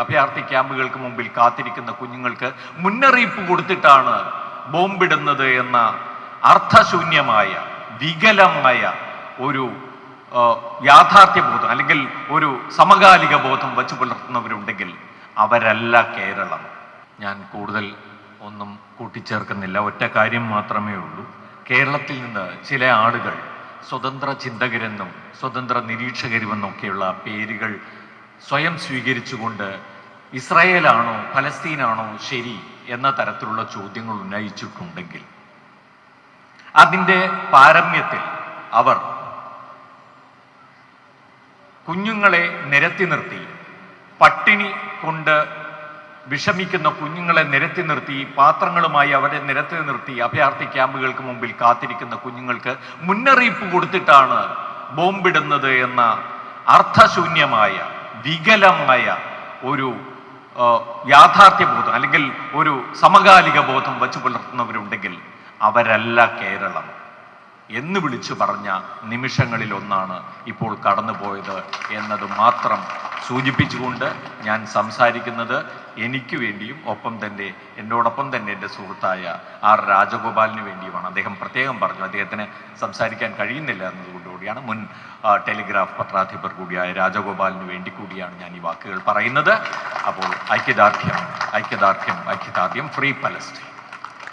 അഭയാർത്ഥി ക്യാമ്പുകൾക്ക് മുമ്പിൽ കാത്തിരിക്കുന്ന കുഞ്ഞുങ്ങൾക്ക് മുന്നറിയിപ്പ് കൊടുത്തിട്ടാണ് ബോംബിടുന്നത് എന്ന അർത്ഥശൂന്യമായ വികലമായ ഒരു യാഥാർത്ഥ്യബോധം അല്ലെങ്കിൽ ഒരു സമകാലിക ബോധം വച്ചു പുലർത്തുന്നവരുണ്ടെങ്കിൽ അവരല്ല കേരളം. ഞാൻ കൂടുതൽ ഒന്നും കൂട്ടിച്ചേർക്കുന്നില്ല. ഒറ്റ കാര്യം മാത്രമേ ഉള്ളൂ. കേരളത്തിൽ നിന്ന് ചില ആളുകൾ സ്വതന്ത്ര ചിന്തകരെന്നും സ്വതന്ത്ര നിരീക്ഷകരുമെന്നൊക്കെയുള്ള പേരുകൾ സ്വയം സ്വീകരിച്ചുകൊണ്ട് ഇസ്രായേലാണോ ഫലസ്തീനാണോ ശരി എന്ന തരത്തിലുള്ള ചോദ്യങ്ങൾ ഉന്നയിച്ചിട്ടുണ്ടെങ്കിൽ അതിൻ്റെ പാരമ്യത്തിൽ അവർ കുഞ്ഞുങ്ങളെ നിരത്തി നിർത്തി, പട്ടിണി കൊണ്ട് വിഷമിക്കുന്ന കുഞ്ഞുങ്ങളെ നിരത്തി നിർത്തി, പാത്രങ്ങളുമായി അവരെ നിരത്തി നിർത്തി അഭയാർത്ഥി ക്യാമ്പുകൾക്ക് മുമ്പിൽ കാത്തിരിക്കുന്ന കുഞ്ഞുങ്ങൾക്ക് മുന്നറിയിപ്പ് കൊടുത്തിട്ടാണ് ബോംബിടുന്നത് എന്ന അർത്ഥശൂന്യമായ വികലമായ ഒരു യാഥാർത്ഥ്യബോധം അല്ലെങ്കിൽ ഒരു സമകാലിക ബോധം വച്ചു പുലർത്തുന്നവരുണ്ടെങ്കിൽ അവരല്ല കേരളം എന്ന് വിളിച്ചു പറഞ്ഞ നിമിഷങ്ങളിൽ ഒന്നാണ് ഇപ്പോൾ കടന്നുപോയത് എന്നത് മാത്രം സൂചിപ്പിച്ചുകൊണ്ട് ഞാൻ സംസാരിക്കുന്നത് എനിക്ക് വേണ്ടിയും എന്നോടൊപ്പം തന്നെ എൻ്റെ സുഹൃത്തായ ആർ രാജഗോപാലിന് വേണ്ടിയുമാണ്. അദ്ദേഹം പ്രത്യേകം പറഞ്ഞു അദ്ദേഹത്തിന് സംസാരിക്കാൻ കഴിയുന്നില്ല എന്നതുകൊണ്ടുകൂടിയാണ്. മുൻ ടെലിഗ്രാഫ് പത്രാധിപർ കൂടിയായ രാജഗോപാലിന് വേണ്ടി കൂടിയാണ് ഞാൻ ഈ വാക്കുകൾ പറയുന്നത്. അപ്പോൾ ഐക്യദാർഢ്യം, ഫ്രീ പലസ്തീൻ.